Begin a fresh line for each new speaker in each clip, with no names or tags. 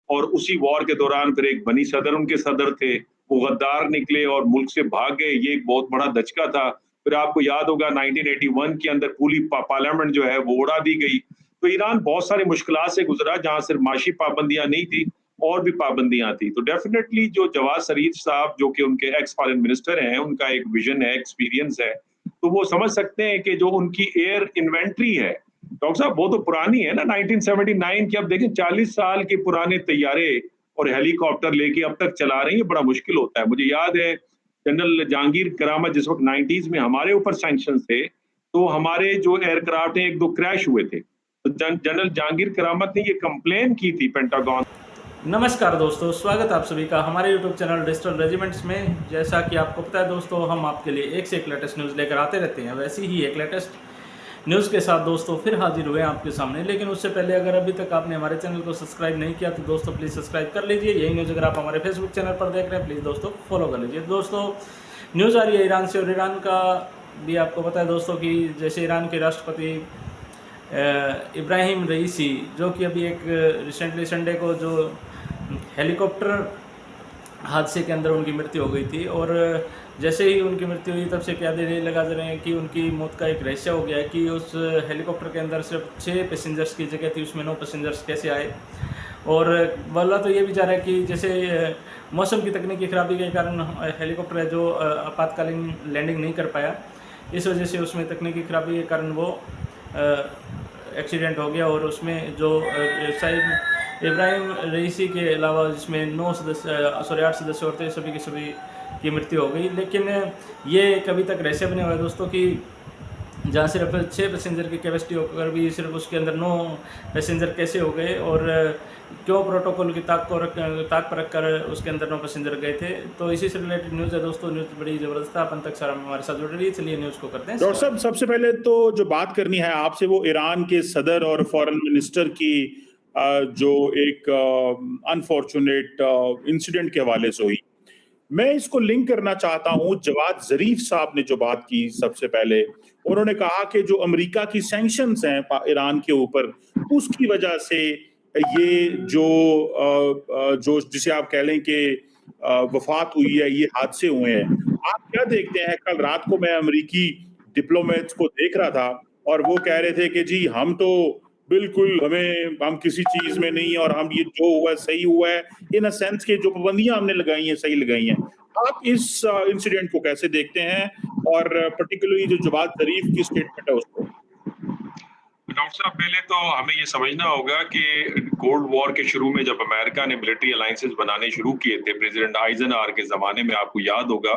और उसी वॉर के दौरान फिर एक बनी सदर उनके सदर थे, वो गद्दार निकले और मुल्क से भाग गए, ये एक बहुत बड़ा दचका था। फिर आपको याद होगा 1981 के अंदर पूरी पार्लियामेंट जो है वो उड़ा दी गई। तो ईरान बहुत सारी मुश्किलात से गुजरा, जहां सिर्फ माशी पाबंदियां नहीं थी, और भी पाबंदियां थी। तो डेफिनेटली जो जवाद शरीफ साहब, जो कि उनके एक्स फॉरेन मिनिस्टर हैं, उनका एक विजन है, एक्सपीरियंस है, तो वो समझ सकते हैं कि जो उनकी एयर इन्वेंट्री है, डॉक्टर साहब, वो तो पुरानी है ना, 1979 की। अब देखें, 40 साल के पुराने तैयारे और हेलीकॉप्टर लेके अब तक चला रही है, बड़ा मुश्किल होता है। मुझे याद है जनरल जहांगीर करामत जिस वक्त 90s में हमारे ऊपर सैंक्शन थे, तो हमारे जो एयरक्राफ्ट हैं, एक दो क्रैश हुए थे, तो जनरल जहांगीर करामत ने ये कंप्लेन की थी पेंटागन।
नमस्कार दोस्तों, स्वागत आप सभी का हमारे YouTube चैनल डिजिटल रेजिमेंट्स में। जैसा कि आपको पता है दोस्तों, हम आपके लिए एक से एक लेटेस्ट न्यूज़ लेकर आते रहते हैं। वैसी ही एक लेटेस्ट न्यूज़ के साथ दोस्तों फिर हाजिर हुए हैं आपके सामने। लेकिन उससे पहले अगर अभी तक आपने हमारे चैनल को सब्सक्राइब नहीं किया तो दोस्तों प्लीज़ सब्सक्राइब कर लीजिए। यही न्यूज़ अगर आप हमारे फेसबुक चैनल पर देख रहे हैं, प्लीज़ दोस्तों फॉलो कर लीजिए। दोस्तों न्यूज़ आ रही है ईरान से, और ईरान का भी आपको पता है दोस्तों कि जैसे ईरान के राष्ट्रपति इब्राहिम रईसी, जो कि अभी एक रिसेंटली संडे को जो हेलीकॉप्टर हादसे के अंदर उनकी मृत्यु हो गई थी, और जैसे ही उनकी मृत्यु हुई तब से क्या देर लगा रहे हैं कि उनकी मौत का एक रहस्य हो गया है कि उस हेलीकॉप्टर के अंदर सिर्फ 6 पैसेंजर्स की जगह थी, उसमें 9 पैसेंजर्स कैसे आए। और बोला तो ये भी जा रहा है कि जैसे मौसम की तकनीकी खराबी के कारण हेलीकॉप्टर है जो आपातकालीन लैंडिंग नहीं कर पाया, इस वजह से उसमें तकनीकी खराबी के कारण वो एक्सीडेंट हो गया। और उसमें जो शायद इब्राहिम रईसी के अलावा जिसमें 8 सदस्य और थे, सभी के सभी की मृत्यु हो गई। लेकिन ये कभी तक रहस्य बने हुआ है दोस्तों कि जहाँ सिर्फ 6 पैसेंजर की कैपेसिटी होकर भी सिर्फ उसके अंदर 9 पैसेंजर कैसे हो गए, और क्यों प्रोटोकॉल की ताक पर रखकर उसके अंदर 9 पैसेंजर गए थे। तो इसी से रिलेटेड न्यूज़ है दोस्तों। न्यूज़ बड़ी ज़बरदस्त है, अपन तक सारा हमारे साथ जुड़ रही है। चलिए न्यूज़ को करते हैं।
डॉक्टर साहब, सबसे पहले तो जो बात करनी है आपसे वो ईरान के सदर और फॉरेन मिनिस्टर की जो एक अनफॉर्चुनेट इंसिडेंट के हवाले से हुई। मैं इसको लिंक करना चाहता हूं जवाद जरीफ साहब ने जो बात की। सबसे पहले उन्होंने कहा कि जो अमेरिका की सैंक्शंस हैं ईरान के ऊपर, उसकी वजह से ये जो जिसे आप कह लें कि वफात हुई है, ये हादसे हुए हैं। आप क्या देखते हैं? कल रात को मैं अमेरिकी डिप्लोमेट्स को देख रहा था और वो कह रहे थे कि जी हम तो बिल्कुल हम किसी चीज में नहीं, और हम ये जो हुआ है सही हुआ है, इन अ सेंस के जो पाबंदियां हमने लगाई हैं सही लगाई हैं। आप इस इंसिडेंट को कैसे देखते हैं, और पर्टिकुलरली जो जवाद जरीफ की स्टेटमेंट है उसको?
डॉक्टर साहब, पहले तो हमें ये समझना होगा कि कोल्ड वॉर के शुरू में जब अमेरिका ने मिलिट्री अलायंसेस बनाने शुरू किए थे, प्रेसिडेंट आइजनहावर के जमाने में, आपको याद होगा,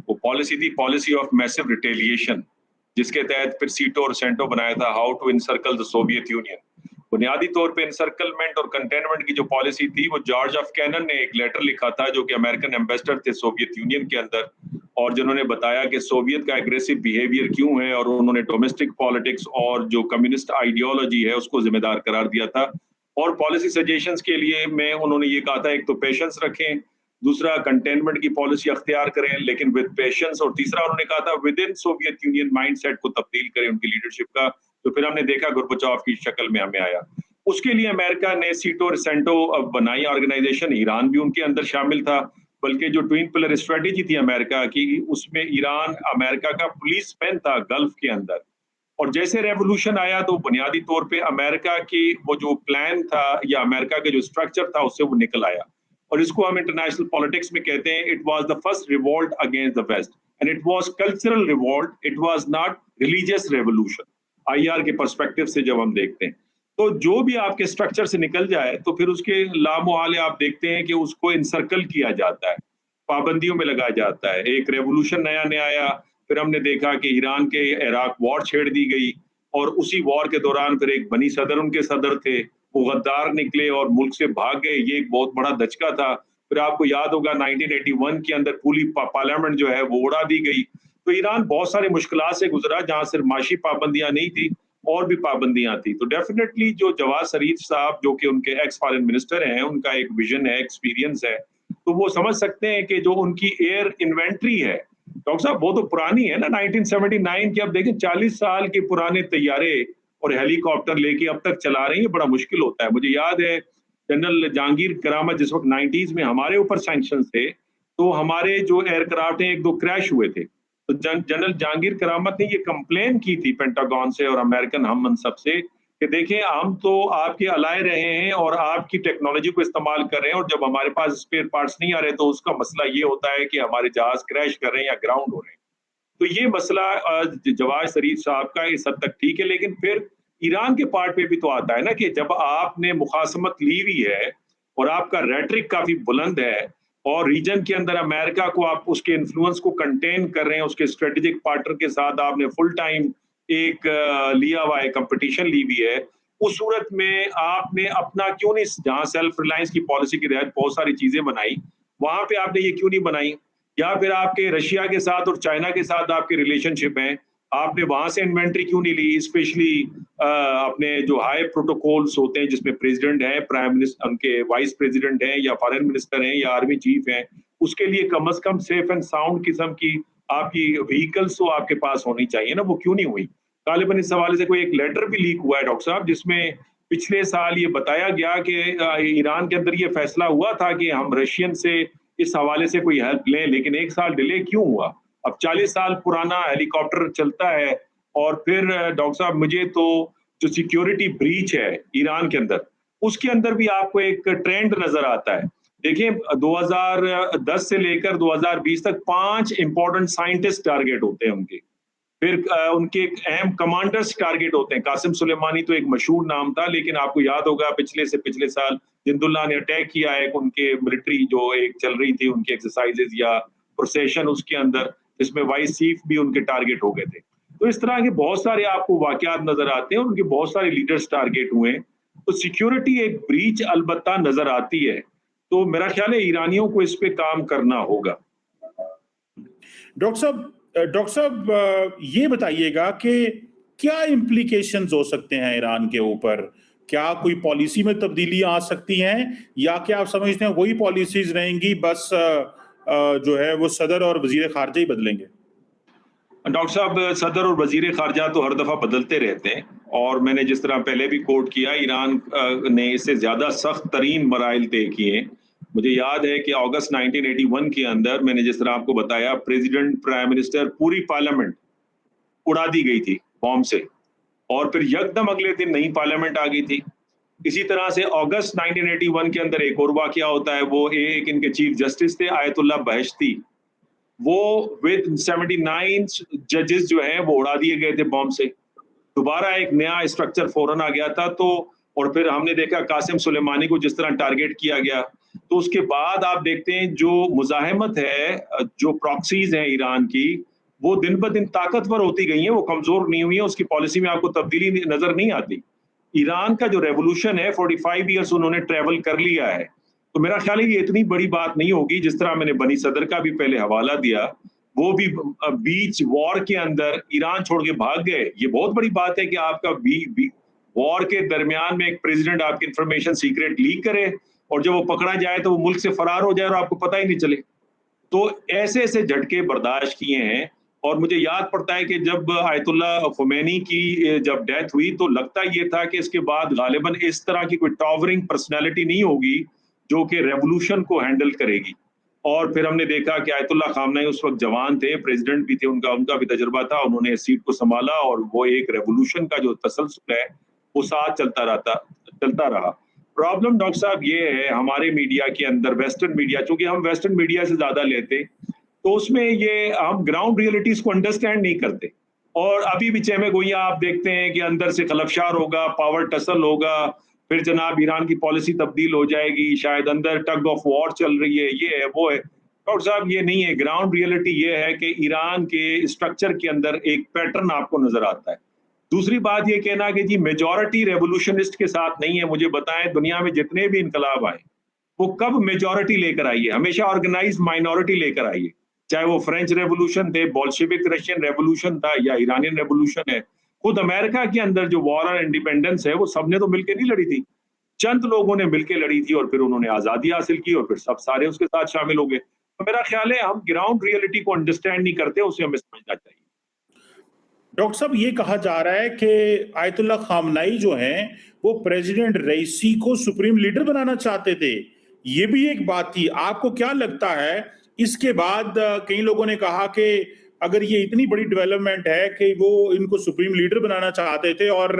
वो पॉलिसी थी पॉलिसी ऑफ मैसिव रिटेलिएशन, जिसके तहत फिर सीटो और सेंटो बनाया था, how to encircle the Soviet Union. बुनियादी तौर पे इंसर्कलमेंट और कंटेनमेंट की जो पॉलिसी थी, वो जॉर्ज एफ कैनन ने एक लेटर लिखा था, जो कि अमेरिकन एम्बेसडर थे सोवियत यूनियन के अंदर, और जिन्होंने बताया कि सोवियत का एग्रेसिव बिहेवियर क्यों है, और उन्होंने डोमेस्टिक पॉलिटिक्स और जो कम्युनिस्ट आइडियोलॉजी है उसको जिम्मेदार करार दिया था। और पॉलिसी सजेशंस के लिए में उन्होंने ये कहा था, एक तो पेशेंस रखें, दूसरा कंटेनमेंट की पॉलिसी अख्तियार करें लेकिन विद पेशेंस, और तीसरा उन्होंने कहा था with in Soviet union mindset को तब्दील करें उनकी लीडरशिप का। तो फिर हमने देखा गोर्बाचोव की शक्ल में हमें आया। उसके लिए अमेरिका ने सीटो और सेंटो बनाई ऑर्गेनाइजेशन, ईरान भी उनके अंदर शामिल था, बल्कि जो ट्विन पिलर स्ट्रेटेजी थी अमेरिका की, उसमें ईरान अमेरिका का पुलिस मैन था गल्फ के अंदर। और जैसे रेवोल्यूशन आया तो बुनियादी तौर पे अमेरिका की वो जो प्लान था या अमेरिका का जो स्ट्रक्चर था उससे वो निकल आया, और इसको हम इंटरनेशनल पॉलिटिक्स में कहते हैं it was the first revolt against the West, and it was cultural revolt, it was not religious revolution. IR के पर्सपेक्टिव से जब हम देखते हैं, तो जो भी आपके स्ट्रक्चर से निकल जाए तो फिर उसके लामोहाले आप देखते हैं कि उसको इनसर्कल किया जाता है, पाबंदियों में लगाया जाता है। एक रेवोल्यूशन नया नया आया, फिर हमने देखा कि ईरान के इराक वॉर छेड़ दी गई, और उसी वॉर के दौरान फिर एक बनी सदर उनके सदर थे, वो गद्दार निकले और मुल्क से भाग गए, ये एक बहुत बड़ा दचका था। फिर आपको याद होगा 1981 के अंदर पूरी पार्लियामेंट जो है वो उड़ा दी गई। तो ईरान बहुत सारी मुश्किलात से गुजरा, जहां सिर्फ माशी पाबंदियां नहीं थी, और भी पाबंदियां थी। तो डेफिनेटली जो जवाद शरीफ साहब, जो कि उनके एक्स फॉरेन मिनिस्टर हैं, उनका एक विजन है, एक्सपीरियंस है, तो वो समझ सकते हैं कि जो उनकी एयर इन्वेंट्री है, डॉक्टर साहब, वो तो पुरानी है ना, 1979 की। अब देखें, 40 साल के पुराने तैयारे और हेलीकॉप्टर लेके अब तक चला रही है, बड़ा मुश्किल होता है। मुझे याद है जनरल जहांगीर करामत जिस वक्त 90s में हमारे ऊपर सैंक्शन थे, तो हमारे जो एयरक्राफ्ट हैं 1-2 क्रैश हुए थे। तो जनरल जहांगीर करामत ने ये कंप्लेन की थी पेंटागन से और अमेरिकन हम मनसब से कि देखें हम तो आपके अलाय रहे हैं और आपकी टेक्नोलॉजी को इस्तेमाल कर रहे हैं, और जब हमारे पास स्पेयर पार्ट्स नहीं आ रहे तो उसका मसला ये होता है कि हमारे जहाज क्रैश कर रहे हैं या ग्राउंड हो रहे हैं। तो ये मसला जवाद शरीफ साहब का इस हद तक ठीक है, लेकिन फिर ईरान के पार्ट पे भी तो आता है ना कि जब आपने मुखासमत ली हुई है और आपका रेटरिक काफी बुलंद है और रीजन के अंदर अमेरिका को आप उसके इन्फ्लुएंस को कंटेन कर रहे हैं, उसके स्ट्रेटेजिक पार्टनर के साथ आपने फुल टाइम एक लिया हुआ है, कंपटीशन ली हुई है, उस सूरत में आपने अपना क्यों नहीं, जहां सेल्फ रिलायंस की पॉलिसी के तहत बहुत सारी चीजें बनाई, वहां पे आपने ये क्यों नहीं बनाई? या फिर आपके रशिया के साथ और चाइना के साथ आपके रिलेशनशिप हैं, आपने वहां से इन्वेंट्री क्यों नहीं ली? स्पेशली अपने जो हाई प्रोटोकॉल्स होते हैं जिसमें प्रेसिडेंट है, प्राइम मिनिस्टर, उनके वाइस प्रेसिडेंट हैं या फॉरेन मिनिस्टर हैं या आर्मी चीफ हैं, उसके लिए कम से कम सेफ एंड साउंड किस्म की आपकी व्हीकल्स तो आपके पास होनी चाहिए ना, वो क्यों नहीं हुई? गालिबन इस हवाले से कोई एक लेटर भी लीक हुआ है डॉक्टर साहब, जिसमें पिछले साल ये बताया गया कि ईरान के अंदर ये फैसला हुआ था कि हम रशियन से इस हवाले से कोई हेल्प लें, लेकिन 1 साल डिले क्यों हुआ? अब 40 साल पुराना हेलीकॉप्टर चलता है और फिर डॉक्टर साहब मुझे तो जो सिक्योरिटी ब्रीच है ईरान के अंदर, उसके अंदर भी आपको एक ट्रेंड नजर आता है। देखिए 2010 से लेकर 2020 तक 5 इंपॉर्टेंट साइंटिस्ट टारगेट होते हैं उनके, फिर उनके एक अहम कमांडर्स टारगेट होते हैं। कासिम सुलेमानी तो एक मशहूर नाम था, लेकिन आपको याद होगा पिछले साल जिंदुल्लाह ने अटैक किया है उनके मिलिट्री जो एक चल रही थी उनकी एक्सरसाइजेज या प्रोसेशन, उसके अंदर जिसमें वाइस चीफ भी उनके टारगेट हो गए थे। तो इस तरह के बहुत सारे आपको वाकयात नजर आते हैं, उनके बहुत सारे लीडर्स टारगेट हुए हैं। तो सिक्योरिटी एक ब्रीच अलबत्ता नजर आती है, तो मेरा ख्याल है ईरानियों को इस पे काम करना होगा।
डॉक्टर साहब ये बताइएगा कि क्या इम्प्लीकेशंस हो सकते हैं ईरान के ऊपर? क्या कोई पॉलिसी में तब्दीलियां आ सकती हैं या क्या आप समझते हैं वही पॉलिसीज रहेंगी, बस जो है वो सदर और वजीर खारजा ही बदलेंगे?
डॉक्टर साहब सदर और वजीर खारजा तो हर दफा बदलते रहते हैं, और मैंने जिस तरह पहले भी कोट किया, ईरान ने इससे ज्यादा सख्त तरीन मराइल तय किए। मुझे याद है कि अगस्त 1981 के अंदर मैंने जिस तरह आपको बताया, प्रेसिडेंट, प्राइम मिनिस्टर, पूरी पार्लियामेंट उड़ा दी गई थी बॉम्ब से, और फिर यकदम अगले दिन नई पार्लियामेंट आ गई थी। इसी तरह से अगस्त 1981 के अंदर एक और वाकया होता है, वो एक इनके चीफ जस्टिस थे आयतुल्लाह बहश्ती, वो विद 79 जजेस जो हैं वो उड़ा दिए गए थे बॉम्ब से। दोबारा एक नया स्ट्रक्चर फौरन आ गया था, तो और फिर हमने देखा कासिम सुलेमानी को जिस तरह टारगेट किया गया, तो उसके बाद आप देखते हैं जो मुजाहिमत है, जो प्रॉक्सीज हैं ईरान की, वो दिन ब दिन ताकतवर होती गई हैं, वो कमजोर नहीं हुई है, उसकी पॉलिसी में आपको तब्दीली नजर नहीं आती। ईरान का जो रेवोल्यूशन है 45 ईयर्स उन्होंने ट्रेवल कर लिया है, तो मेरा ख्याल है ये इतनी बड़ी बात नहीं होगी। जिस तरह मैंने बनी सदर का भी पहले हवाला दिया, वो भी बीच वॉर के अंदर ईरान छोड़ के भाग गए। ये बहुत बड़ी बात है कि आपका वॉर के दरमियान में एक प्रेसिडेंट आपकी इंफॉर्मेशन सीक्रेट लीक करे और जब वो पकड़ा जाए तो वो मुल्क से फरार हो जाए और आपको पता ही नहीं चले। तो ऐसे ऐसे झटके बर्दाश्त किए हैं, और मुझे याद पड़ता है कि जब आयतुल्ला खुमैनी की जब डेथ हुई तो लगता ये था कि इसके बाद गालिबन इस तरह की कोई टॉवरिंग पर्सनैलिटी नहीं होगी जो कि रेवोल्यूशन को हैंडल करेगी। और फिर हमने देखा कि आयतुल्ला खामनेई उस वक्त जवान थे, प्रेसिडेंट भी थे, उनका भी तजुर्बा था, उन्होंने सीट को संभाला और वो एक रेवोल्यूशन का जो तसलसल है वो साथ चलता रहा। प्रॉब्लम डॉक्टर साहब ये है हमारे मीडिया के अंदर, वेस्टर्न मीडिया, चूंकि हम वेस्टर्न मीडिया से ज्यादा लेते, तो उसमें ये हम ग्राउंड रियलिटीज को अंडरस्टैंड नहीं करते। और अभी भी चहमे गोइयां आप देखते हैं कि अंदर से खलफशार होगा, पावर टसल होगा, फिर जनाब ईरान की पॉलिसी तब्दील हो जाएगी, शायद अंदर टग ऑफ वॉर चल रही है, ये है वो है। डॉक्टर साहब ये नहीं है, ग्राउंड रियलिटी ये है कि ईरान के स्ट्रक्चर के अंदर एक पैटर्न आपको नजर आता है। दूसरी बात ये कहना कि जी मेजॉरिटी रेवोल्यूशनिस्ट के साथ नहीं है, मुझे बताएं दुनिया में जितने भी इनकलाब आए वो कब मेजॉरिटी लेकर आई है? हमेशा ऑर्गेनाइज माइनॉरिटी लेकर आई है, चाहे वो फ्रेंच रेवोल्यूशन थे, बोल्शेविक रशियन रेवोल्यूशन था या ईरानियन रेवोल्यूशन है। खुद अमेरिका के अंदर जो वॉर ऑन इंडिपेंडेंस है वो सबने तो मिलकर नहीं लड़ी थी, चंद लोगों ने मिलकर लड़ी थी और फिर उन्होंने आजादी हासिल की और फिर सब सारे उसके साथ शामिल हो गए। तो मेरा ख्याल है हम ग्राउंड रियलिटी को अंडरस्टैंड नहीं करते, उसे हमें समझना चाहिए।
डॉक्टर साहब, ये कहा जा रहा है कि आयतुल्ला खामनाई जो हैं वो प्रेसिडेंट रईसी को सुप्रीम लीडर बनाना चाहते थे। ये भी एक बात थी। आपको क्या लगता है इसके बाद कई लोगों ने कहा कि अगर ये इतनी बड़ी डेवलपमेंट है कि वो इनको सुप्रीम लीडर बनाना चाहते थे और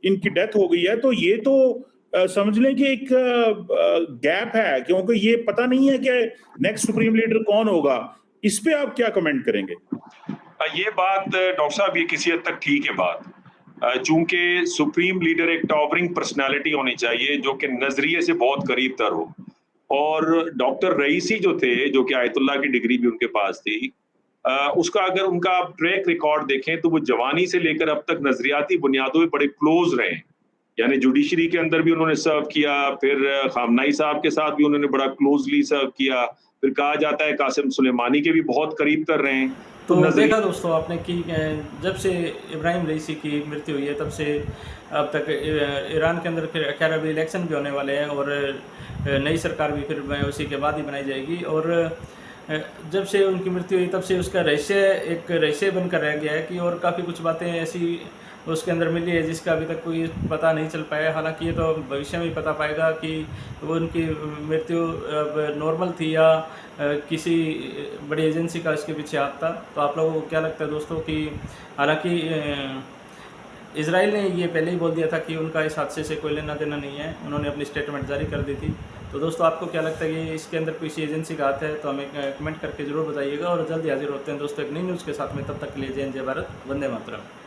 इनकी डेथ हो गई है, तो ये तो समझ लें कि एक गैप है, क्योंकि ये पता नहीं है कि नेक्स्ट सुप्रीम लीडर कौन होगा। इस पे आप क्या कमेंट करेंगे?
ये बात डॉक्टर साहब, ये किसी हद तक ठीक है बात। चूंकि सुप्रीम लीडर एक टॉवरिंग पर्सनालिटी होनी चाहिए जो कि नजरिए से बहुत करीब तर हो, और डॉक्टर रईसी जो थे, जो कि आयतुल्ला की डिग्री भी उनके पास थी, उसका अगर उनका आप ट्रैक रिकॉर्ड देखें तो वो जवानी से लेकर अब तक नजरियाती बुनियादों पे बड़े क्लोज रहे। यानी जुडिशरी के अंदर भी उन्होंने सर्व किया, फिर खामनाई साहब के साथ भी उन्होंने बड़ा क्लोजली सर्व किया, फिर कहा जाता है कासिम सुलेमानी के भी बहुत करीब कर रहे हैं।
तो देखा दोस्तों आपने कि जब से इब्राहिम रईसी की मृत्यु हुई है तब से अब तक ईरान के अंदर खैर अभी इलेक्शन भी होने वाले हैं और नई सरकार भी फिर उसी के बाद ही बनाई जाएगी। और जब से उनकी मृत्यु हुई तब से उसका एक रहस्य बनकर रह गया है कि और काफ़ी कुछ बातें ऐसी उसके अंदर मिली है जिसका अभी तक कोई पता नहीं चल पाया। हालांकि ये तो भविष्य में ही पता पाएगा कि वो उनकी मृत्यु अब नॉर्मल थी या किसी बड़ी एजेंसी का इसके पीछे हाथ था। तो आप लोगों को क्या लगता है दोस्तों कि हालांकि इजराइल ने ये पहले ही बोल दिया था कि उनका इस हादसे से कोई लेना देना नहीं है, उन्होंने अपनी स्टेटमेंट जारी कर दी थी। तो दोस्तों आपको क्या लगता है कि इसके अंदर किसी एजेंसी का हाथ है? तो हमें कमेंट करके ज़रूर बताइएगा और जल्दी हाजिर होते हैं दोस्तों एक नई न्यूज़ के साथ में। तब तक के लिए जय हिंद, जय भारत, वंदे मातरम।